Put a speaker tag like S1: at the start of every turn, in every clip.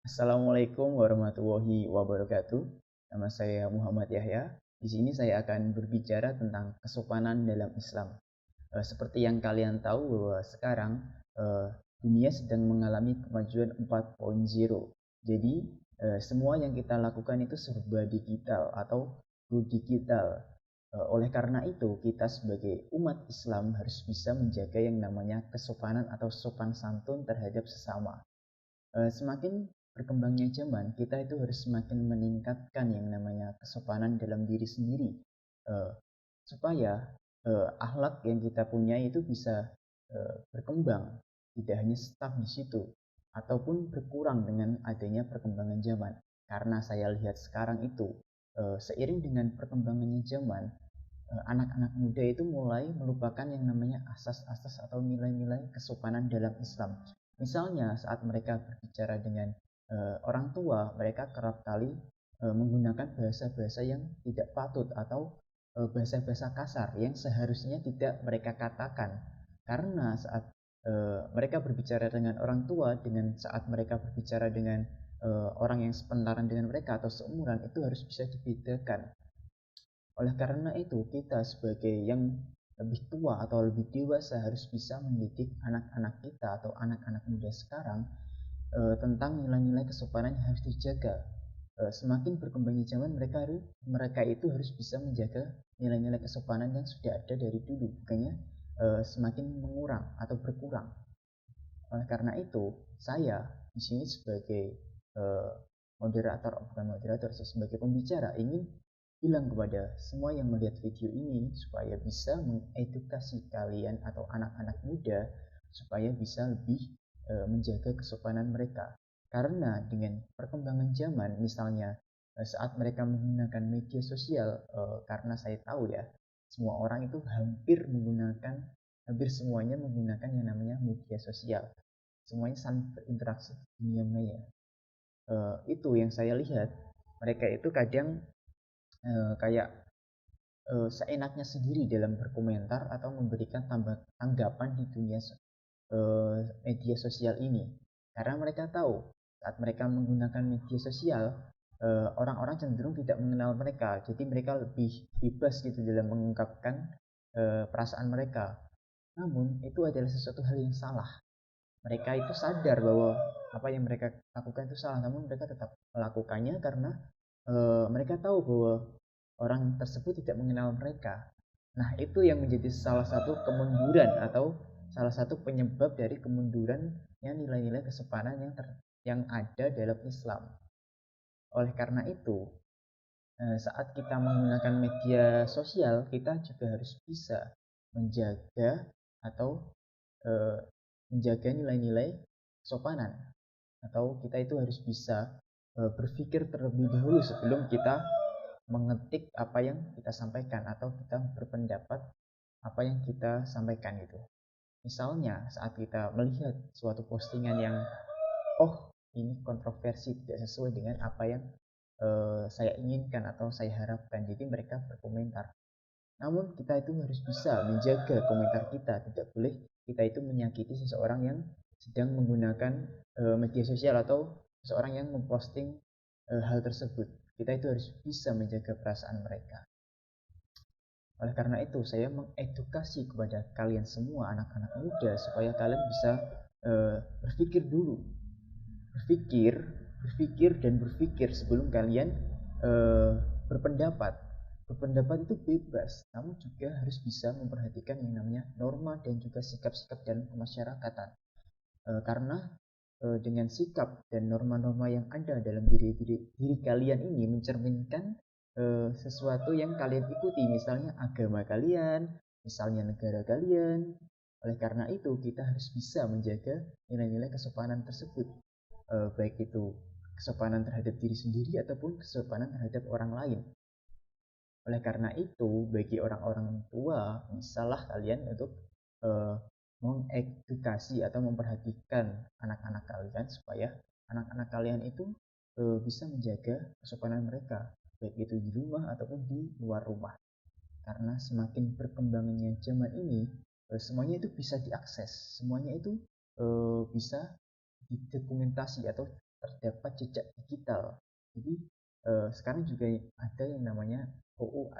S1: Assalamualaikum warahmatullahi wabarakatuh. Nama saya Muhammad Yahya. Di sini saya akan berbicara tentang kesopanan dalam Islam. Seperti yang kalian tahu bahwa sekarang dunia sedang mengalami kemajuan 4.0. Jadi semua yang kita lakukan itu serba digital atau go digital. Oleh karena itu, kita sebagai umat Islam harus bisa menjaga yang namanya kesopanan atau sopan santun terhadap sesama. Semakin berkembangnya zaman, kita itu harus semakin meningkatkan yang namanya kesopanan dalam diri sendiri, eh, supaya akhlak yang kita punya itu bisa berkembang, tidak hanya stuck di situ, ataupun berkurang dengan adanya perkembangan zaman. Karena saya lihat sekarang itu, seiring dengan perkembangannya zaman, anak-anak muda itu mulai melupakan yang namanya asas-asas atau nilai-nilai kesopanan dalam Islam. Misalnya saat mereka berbicara dengan orang tua, mereka kerap kali menggunakan bahasa-bahasa yang tidak patut atau bahasa-bahasa kasar yang seharusnya tidak mereka katakan. Karena saat mereka berbicara dengan orang tua, dengan saat mereka berbicara dengan orang yang sepantaran dengan mereka atau seumuran, itu harus bisa dibedakan. Oleh karena itu, kita sebagai yang lebih tua atau lebih dewasa harus bisa mendidik anak-anak kita atau anak-anak muda sekarang tentang nilai-nilai kesopanan yang harus dijaga. Semakin berkembangnya zaman, mereka itu harus bisa menjaga nilai-nilai kesopanan yang sudah ada dari dulu, bukannya semakin mengurang atau berkurang. Oleh karena itu, saya di sini sebagai eh, moderator, bukan moderator sih, sebagai pembicara ingin bilang kepada semua yang melihat video ini supaya bisa mengedukasi kalian atau anak-anak muda supaya bisa lebih menjaga kesopanan mereka. Karena dengan perkembangan zaman, misalnya saat mereka menggunakan media sosial, karena saya tahu ya, semua orang itu hampir semuanya menggunakan yang namanya media sosial. Semuanya saling berinteraksi di dunia maya. Itu yang saya lihat, mereka itu kadang kayak seenaknya sendiri dalam berkomentar atau memberikan tanggapan di dunia media sosial ini. Karena mereka tahu saat mereka menggunakan media sosial, orang-orang cenderung tidak mengenal mereka, jadi mereka lebih bebas gitu dalam mengungkapkan perasaan mereka. Namun itu adalah sesuatu hal yang salah. Mereka itu sadar bahwa apa yang mereka lakukan itu salah, namun mereka tetap melakukannya karena mereka tahu bahwa orang tersebut tidak mengenal mereka. Nah, itu yang menjadi salah satu kemunduran atau salah satu penyebab dari kemundurannya nilai-nilai kesopanan yang ada dalam Islam. Oleh karena itu, saat kita menggunakan media sosial, kita juga harus bisa menjaga atau eh, menjaga nilai-nilai kesopanan, atau kita itu harus bisa berpikir terlebih dahulu sebelum kita mengetik apa yang kita sampaikan atau kita berpendapat apa yang kita sampaikan gitu. Misalnya saat kita melihat suatu postingan yang ini kontroversi tidak sesuai dengan apa yang saya inginkan atau saya harapkan, jadi mereka berkomentar. Namun kita itu harus bisa menjaga komentar kita, tidak boleh kita itu menyakiti seseorang yang sedang menggunakan media sosial atau seseorang yang memposting hal tersebut. Kita itu harus bisa menjaga perasaan mereka. Oleh karena itu, saya mengedukasi kepada kalian semua anak-anak muda supaya kalian bisa berpikir dulu, berpikir, berpikir dan berpikir sebelum kalian eh, berpendapat. Berpendapat itu bebas, namun juga harus bisa memperhatikan yang namanya norma dan juga sikap-sikap dalam kemasyarakatan. Karena dengan sikap dan norma-norma yang ada dalam diri kalian ini mencerminkan sesuatu yang kalian ikuti, misalnya agama kalian, misalnya negara kalian. Oleh karena itu, kita harus bisa menjaga nilai-nilai kesopanan tersebut, baik itu kesopanan terhadap diri sendiri ataupun kesopanan terhadap orang lain. Oleh karena itu, bagi orang-orang tua, misalnya kalian untuk eh, mengedukasi atau memperhatikan anak-anak kalian supaya anak-anak kalian itu bisa menjaga kesopanan mereka, baik itu di rumah ataupun di luar rumah. Karena semakin berkembangnya zaman ini, semuanya itu bisa diakses, semuanya itu bisa didokumentasi atau terdapat jejak digital. Jadi sekarang juga ada yang namanya UU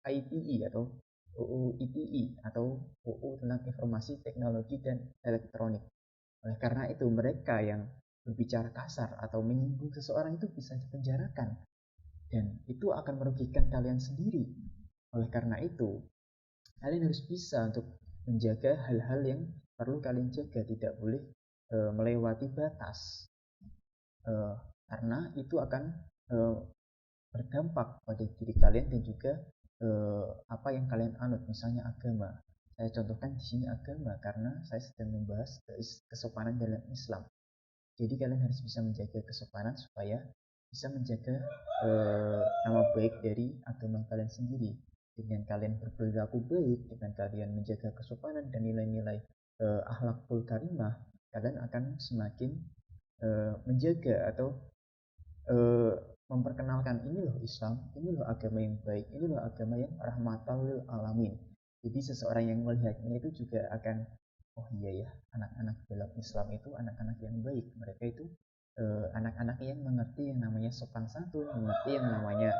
S1: ITE atau UU ITE atau UU tentang Informasi Teknologi dan Elektronik. Oleh karena itu mereka yang berbicara kasar atau menyinggung seseorang itu bisa dipenjarakan dan itu akan merugikan kalian sendiri. Oleh karena itu, kalian harus bisa untuk menjaga hal-hal yang perlu kalian jaga, tidak boleh melewati batas. Karena itu akan berdampak pada diri kalian dan juga apa yang kalian anut, misalnya agama. Saya contohkan di sini agama karena saya sedang membahas kesopanan dalam Islam. Jadi kalian harus bisa menjaga kesopanan supaya bisa menjaga nama baik dari agama kalian sendiri. Dengan kalian berperilaku baik, dengan kalian menjaga kesopanan dan nilai-nilai akhlakul karimah, kalian akan semakin menjaga atau memperkenalkan ini loh Islam, ini loh agama yang baik, ini loh agama yang rahmatan lil alamin. Jadi seseorang yang melihatnya itu juga akan, oh iya ya, anak-anak dalam Islam itu anak-anak yang baik. Mereka itu anak-anak yang mengerti yang namanya sopan santun, mengerti yang namanya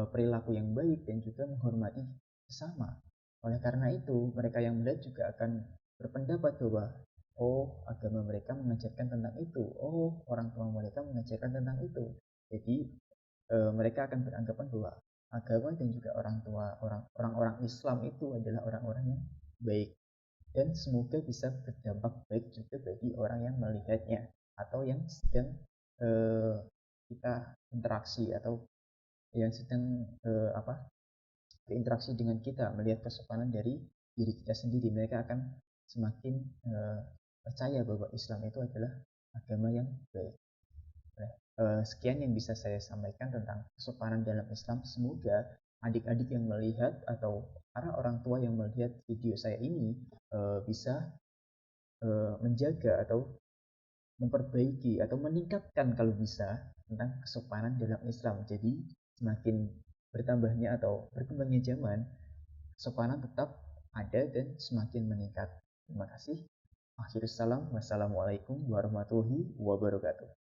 S1: perilaku yang baik dan juga menghormati sesama. Oleh karena itu, mereka yang melihat juga akan berpendapat bahwa oh, agama mereka mengajarkan tentang itu. Oh, orang tua mereka mengajarkan tentang itu. Jadi mereka akan beranggapan bahwa agama dan juga orang tua orang-orang Islam itu adalah orang-orang yang baik dan semoga bisa berdampak baik juga bagi orang yang melihatnya atau yang sedang kita interaksi atau yang sedang berinteraksi dengan kita, melihat kesopanan dari diri kita sendiri. Mereka akan semakin percaya bahwa Islam itu adalah agama yang baik. Sekian yang bisa saya sampaikan tentang kesopanan dalam Islam. Semoga adik-adik yang melihat atau para orang tua yang melihat video saya ini bisa menjaga atau memperbaiki atau meningkatkan kalau bisa tentang kesopanan dalam Islam. Jadi semakin bertambahnya atau berkembangnya zaman, kesopanan tetap ada dan semakin meningkat. Terima kasih. Akhirus salam. Wassalamualaikum warahmatullahi wabarakatuh.